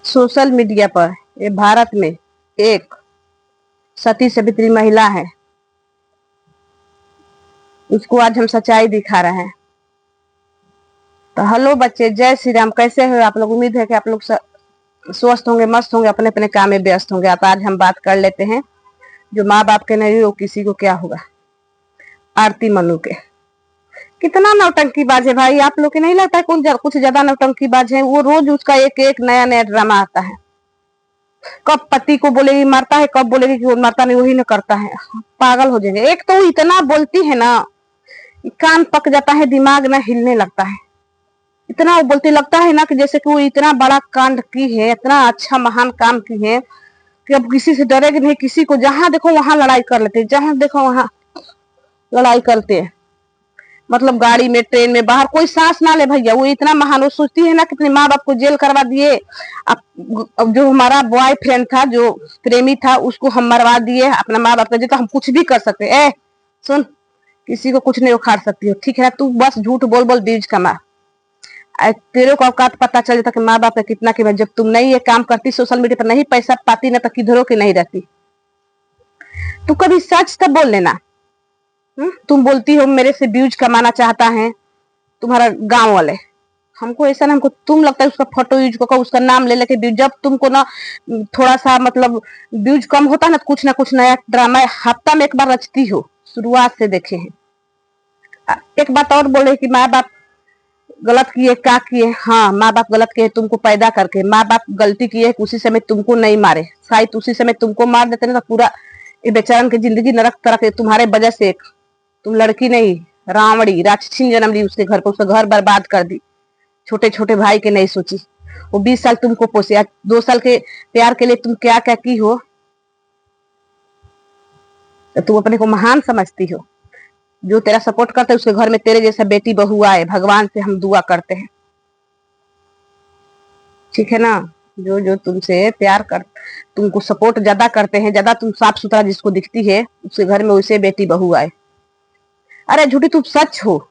Social media पर ये भारत में एक सती सावित्री महिला है, उसको आज हम सच्चाई दिखा रहे हैं। तो हेलो बच्चे, जय श्री राम। कैसे हो आप लोग? उम्मीद है कि आप लोग स्वस्थ होंगे, मस्त होंगे, अपने अपने काम में व्यस्त होंगे। आप आज हम बात कर लेते हैं जो माँ बाप के नहीं हो किसी को क्या होगा। आरती मनु के कितना नौटंकीबाज है भाई। आप लोग को नहीं लगता है कुछ ज्यादा नौटंकीबाज है? वो रोज उसका एक एक नया नया ड्रामा आता है। कब पति को बोलेगी मारता है, कब बोलेगी कि वो मारता नहीं, वही न करता है। पागल हो जाएंगे। एक तो वो इतना बोलती है ना, कान पक जाता है, दिमाग ना हिलने लगता है। इतना वो बोलती, लगता है ना कि जैसे कि वो इतना बड़ा कांड की है, इतना अच्छा महान काम की है कि अब किसी से डरेगी नहीं। किसी को जहां देखो वहां लड़ाई कर लेते, जहां देखो वहां लड़ाई करते हैं। मतलब गाड़ी में, ट्रेन में, बाहर कोई सांस ना ले भैया। वो इतना महान, वो सोचती है ना कि अपने माँ बाप को जेल करवा दिए। अब जो हमारा बॉयफ्रेंड था, जो प्रेमी था, उसको हम मरवा दिए अपना माँ बाप का। तो हम कुछ भी कर सकते। ए सुन, किसी को कुछ नहीं उखाड़ सकती हो, ठीक है? तू बस झूठ बोल बोल व्यूज कमा। तेरे को औकात पता चल जाता कि माँ बाप का कितना कीमत। जब तुम नहीं ये काम करती, सोशल मीडिया पर नहीं पैसा पाती ना, तो किधरों की नहीं रहती। तू कभी सच तो बोल लेना। तुम बोलती हो मेरे से व्यूज कमाना चाहता है तुम्हारा गांव वाले। हमको ऐसा ना, हमको तुम लगता है उसका फोटो यूज कर, उसका नाम ले लेके व्यूज। जब तुमको ना थोड़ा सा मतलब व्यूज कम होता है ना कुछ नया ड्रामा हफ्ता में एक बार रचती हो। शुरुआत से देखे हैं। एक बात और बोले कि माँ बाप गलत किए, क्या किए? हाँ, माँ बाप गलत किए तुमको पैदा करके। माँ बाप गलती किए उसी समय तुमको नहीं मारे, शायद उसी समय तुमको मार देते ना तो पूरा ये बेचारन की जिंदगी नरक तरक तुम्हारे वजह से। तुम लड़की नहीं, रावड़ी राक्षसी जन्म ली उसके घर पर, उसका घर बर्बाद कर दी। छोटे छोटे भाई के नहीं सोची। वो 20 साल तुमको पोसे, आज 2 साल के प्यार के लिए तुम क्या क्या की हो। तो तुम अपने को महान समझती हो। जो तेरा सपोर्ट करता है उसके घर में तेरे जैसा बेटी बहू आए, भगवान से हम दुआ करते हैं, ठीक है ना? जो जो तुमसे प्यार कर, तुमको सपोर्ट ज्यादा करते हैं, ज्यादा तुम साफ सुथरा जिसको दिखती है उसके घर में वैसे बेटी बहू आए। अरे झूठी, तुम सच हो,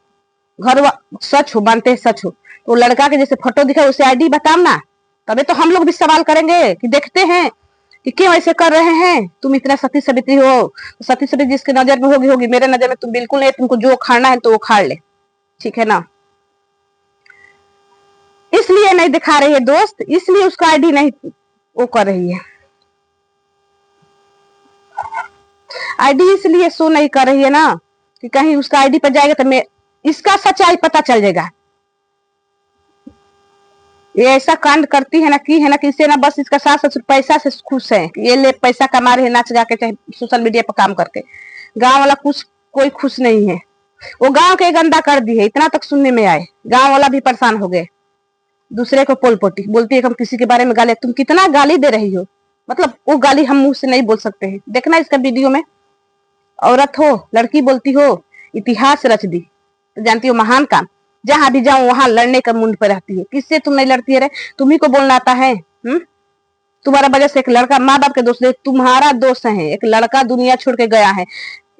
सच हो, मानते हैं सच हो। तो लड़का के जैसे फोटो दिखा उसे आईडी बताओ ना, तबे तो हम लोग भी सवाल करेंगे कि देखते हैं कि क्यों ऐसे कर रहे हैं। तुम इतना सती सावित्री हो, तो सती सावित्री जिसके नजर में होगी होगी, मेरे नजर में तुम बिल्कुल नहीं। तुमको जो खाना है तो वो खा ले, ठीक है ना? इसलिए नहीं दिखा रही है दोस्त, इसलिए उसका आईडी नहीं वो कर रही है। आईडी इसलिए शो नहीं कर रही है ना कि कहीं उसका आईडी पर जाएगा तो मैं इसका सच्चाई पता चल जाएगा। ये ऐसा कांड करती है ना, की है ना, कि इसे ना बस इसका सास ससुर पैसा से खुश है। ये ले पैसा कमा रहे, नाच गा के, चाहे सोशल मीडिया पर काम करके। गांव वाला कुछ कोई खुश नहीं है। वो गांव के गंदा कर दी है, इतना तक सुनने में आए। गांव वाला भी परेशान हो गए। दूसरे को पोल पोटी बोलती है कि हम किसी के बारे में गाली। तुम कितना गाली दे रही हो, मतलब वो गाली हम मुंह से नहीं बोल सकते हैं। देखना इसका वीडियो में। औरत हो, लड़की बोलती हो, इतिहास रच दी। तो जानती हो महान काम, जहां भी जाऊं वहां लड़ने का मुंड पर रहती है। किससे तुम नहीं लड़ती है रे? तुम्ही को बोलना आता है? तुम्हारा वजह से एक लड़का, माँ बाप के दोस्त, तुम्हारा दोस्त है। एक लड़का दुनिया छोड़ के गया है,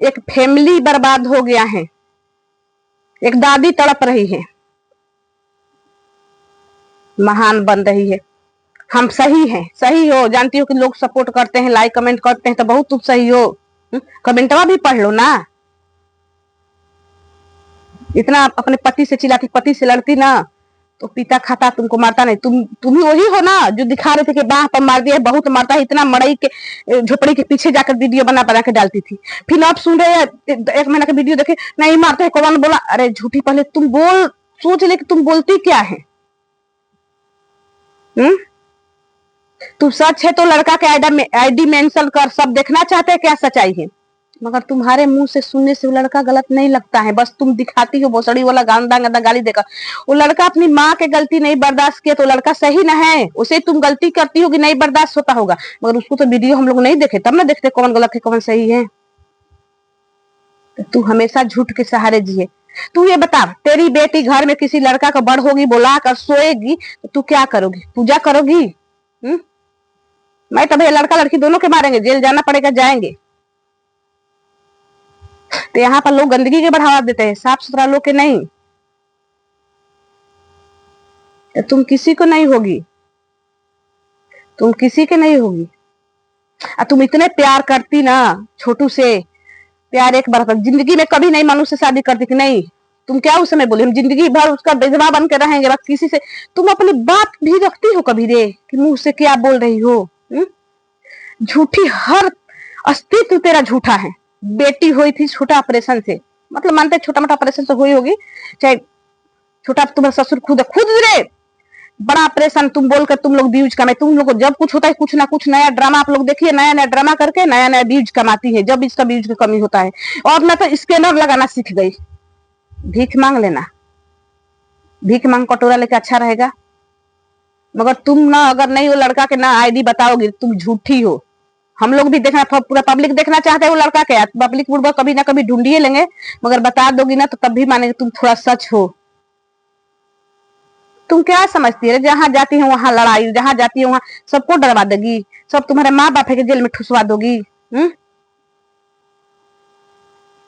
एक फैमिली बर्बाद हो गया है, एक दादी तड़प रही है, महान बन रही है। हम सही हैं, सही हो। जानती हो कि लोग सपोर्ट करते हैं, लाइक कमेंट करते हैं, तो बहुत तुम सही हो। कमेंटवा भी पढ़ लो ना। इतना अपने पति से चिल्लाती, पति से लड़ती ना तो पिता खाता तुमको मारता नहीं। तुम ही वही हो ना जो दिखा रहे थे कि बाह पर मार दिया, बहुत मारता है। इतना मड़ई के झोपड़ी के पीछे जाकर वीडियो बना बना के डालती थी। फिर आप सुन रहे हैं 1 महीना का वीडियो देखे, नहीं मारते है, कौन बोला? अरे झूठी, पहले तुम बोल, सोच ले कि तुम बोलती क्या है। तू सच है तो लड़का के आईडी मेंशन कर, सब देखना चाहते हैं क्या सच्चाई है। मगर तुम्हारे मुंह से सुनने से वो लड़का गलत नहीं लगता है, बस तुम दिखाती हो भोसड़ी वाला गंदा गंदा गाली देकर। वो लड़का अपनी माँ के गलती नहीं बर्दाश्त किया तो लड़का सही ना है। उसे तुम गलती करती होगी, नहीं बर्दाश्त होता होगा। मगर उसको तो वीडियो हम लोग नहीं देखे, तब ना देखते कौन गलत है कौन सही है। तू हमेशा झूठ के सहारे जिए। तू ये बता, तेरी बेटी घर में किसी लड़का का बड़ होगी, बुला कर सोएगी तो तू क्या करोगी? पूजा करोगी? मैं तो भैया लड़का लड़की दोनों के मारेंगे, जेल जाना पड़ेगा, जाएंगे। तो यहाँ पर लोग गंदगी के बढ़ावा देते हैं, साफ सुथरा लोग के नहीं। तो तुम किसी को नहीं होगी। तुम किसी के नहीं होगी। तुम इतने प्यार करती ना छोटू से, प्यार एक बार तक जिंदगी में कभी नहीं मनु से शादी करती कि नहीं। तुम क्या उस समय बोली हम जिंदगी भर उसका बेजवा बन के रहेंगे, बस किसी से। तुम अपनी बात भी रखती हो कभी रे कि मुंह से क्या बोल रही हो? झूठी, हर अस्तित्व तेरा झूठा है। बेटी हुई थी छोटा ऑपरेशन से, मतलब मानते छोटा मोटा ऑपरेशन से हुई होगी, चाहे छोटा तुम्हारा ससुर खुद रे बड़ा ऑपरेशन तुम बोलकर तुम लोग व्यूज कमाए। तुम लोग को जब कुछ होता है कुछ ना कुछ नया ड्रामा आप लोग देखिए, नया नया ड्रामा करके नया नया व्यूज कमाती है जब इसका व्यूज की कमी होता है। और मैं तो स्कैनर लगाना सीख गई। भीख मांग लेना, भीख मांग कटोरा लेके अच्छा रहेगा। मगर तुम ना अगर नहीं वो लड़का के ना आईडी बताओगी तुम झूठी हो। हम लोग भी देखना, पूरा पब्लिक देखना चाहते है वो लड़का के, पब्लिक पूर्वक कभी ना कभी ढूंढिए लेंगे, मगर बता दोगी ना तो तब भी मानेंगे तुम थोड़ा सच हो। तुम क्या समझती है जहां जाती है वहां लड़ाई, जहां जाती है वहां सबको डरवा देगी, सब तुम्हारे माँ बाप है के जेल में ठुसवा दोगी।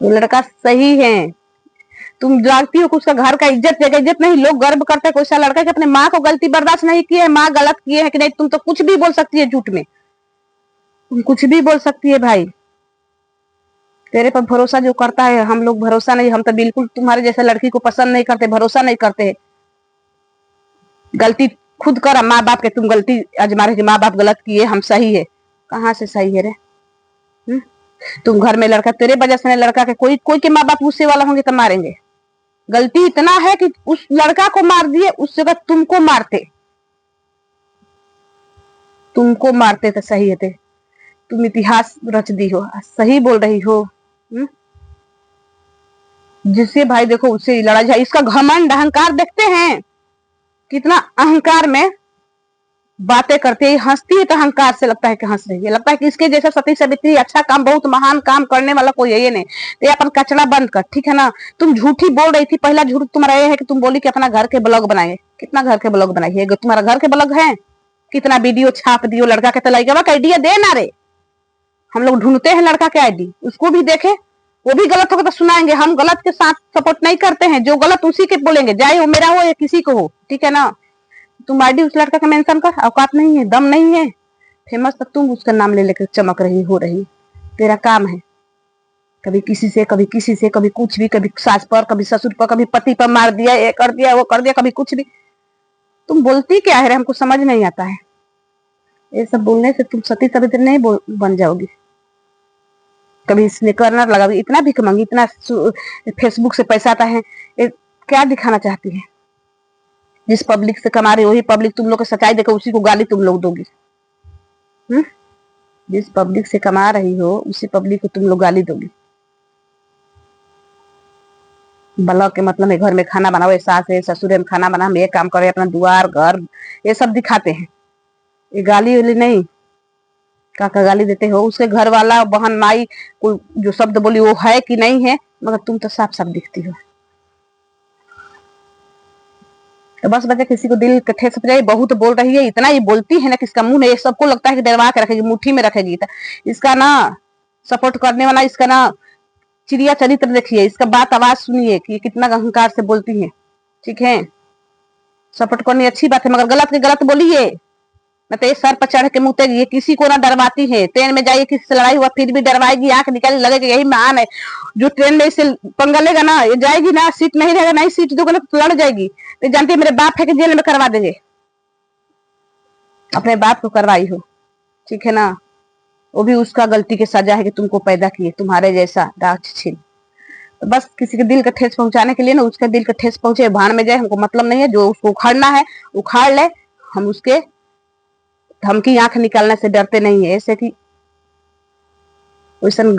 वो लड़का सही है। तुम जानती हो कि उसका घर का इज्जत जगह इज्जत नहीं, लोग गर्व करते हैं कोई सा लड़का कि अपने माँ को गलती बर्दाश्त नहीं की है, माँ गलत किए है कि नहीं। तुम तो कुछ भी बोल सकती है झूठ में, तुम कुछ भी बोल सकती है भाई। तेरे पर भरोसा जो करता है, हम लोग भरोसा नहीं, हम तो बिल्कुल तुम्हारे जैसे लड़की को पसंद नहीं करते, भरोसा नहीं करते। गलती खुद कर, माँ बाप के तुम गलती आजमा रहे कि माँ बाप गलत किए हम सही है। कहाँ से सही है रे? तुम घर में लड़का तेरे वजह से लड़का के कोई के माँ बाप गुस्से वाला होंगे तो मारेंगे। गलती इतना है कि उस लड़का को मार दिए, उस जगह तुमको मारते, तुमको मारते तो सही है। तुम इतिहास रच दी हो, सही बोल रही हो। जिससे भाई देखो उससे लड़ाई है, इसका घमंड अहंकार देखते हैं कितना अहंकार में बातें करते है, हंसती है तो अहंकार से लगता है कि हंस रही है, लगता है कि इसके जैसा सती सावित्री अच्छा काम, बहुत महान काम करने वाला कोई है ये नहीं। तो ये अपन कचड़ा बंद कर, ठीक है ना। तुम झूठी बोल रही थी, पहला झूठ तुम्हारा ये है कि तुम बोली कि अपना घर के ब्लॉग बनाए। कितना घर के ब्लॉग बनाई है? तुम्हारा घर के ब्लॉग है? कितना वीडियो छाप दियो लड़का के, तो लड़का का आइडिया दे ना रे। हम लोग ढूंढते हैं लड़का के आईडी, उसको भी देखे, वो भी गलत होगा तो सुनाएंगे। हम गलत के साथ सपोर्ट नहीं करते हैं, जो गलत उसी के बोलेंगे, चाहे वो मेरा हो या किसी को हो, ठीक है ना। तुम आईडी उस लड़का का मेंशन कर, औकात नहीं है, दम नहीं है, फेमस तक तुम उसका नाम ले लेकर चमक रही हो रही। तेरा काम है कभी किसी से, कभी किसी से, कभी कुछ भी, कभी सास पर, कभी ससुर पर, कभी पति पर मार दिया, ये कर दिया वो कर दिया, कभी कुछ भी। तुम बोलती क्या है रे, हमको समझ नहीं आता है। ये सब बोलने से तुम सती सावित्री नहीं बन जाओगी। कभी इसने कर्नर लगा, इतना भिख मांगी, इतना फेसबुक से पैसा आता है, क्या दिखाना चाहती है? जिस पब्लिक से कमा रही वही पब्लिक तुम लोग को सच्चाई देकर उसी को गाली तुम लोग दोगी। जिस पब्लिक से कमा रही हो उसी पब्लिक को तुम लोग गाली दोगी। ब्लॉग के मतलब है घर में खाना बनाओ, सास है ससुर में खाना बना, ये काम करे, अपना द्वार घर ये सब दिखाते हैं, ये गाली वाली नहीं। काका गाली देते हो, उसके घर वाला बहन माई कोई जो शब्द बोली वो है कि नहीं है, मगर तुम तो साफ साफ दिखती हो। तो बस बच्चा किसी को दिल ठेस पहुंचाई, बहुत बोल रही है, इतना ही बोलती है ना कि इसका मुंह नहीं, सबको लगता है कि डरवा के रखेगी, मुट्ठी में रखेगी। इसका ना सपोर्ट करने वाला, इसका ना चिड़िया चरित्र देखिए, इसका बात आवाज सुनिए कि कितना अहंकार से बोलती है, ठीक है। सपोर्ट करनी अच्छी बात है, मगर गलत के गलत बोलिए, न तो सर पर चढ़ के मुतेगी। ये किसी को ना डरवाती है, ट्रेन में जाइए किसी से लड़ाई हुआ फिर भी डरवाएगी, आंख निकाल लगेगा यही महान है। जो ट्रेन में इसे पंगा लेगा ना, ये जाएगी ना, सीट नहीं रहेगा, नहीं सीट दोगे ना तो लड़ जाएगी। तो जानती है मेरे बाप है कि जेल में करवा देंगे, अपने बाप को करवाई हो, ठीक है ना। वो भी उसका गलती की सजा है कि तुमको पैदा किए, तुम्हारे जैसा राक्षसी। तो बस किसी के दिल का ठेस पहुंचाने के लिए ना, उसके दिल का ठेस पहुंचे भाड़ में जाए, हमको मतलब नहीं है। जो उसको उखाड़ना है उखाड़ ले, हम उसके धमकी आंख निकालने से डरते नहीं है, ऐसे कि वैसन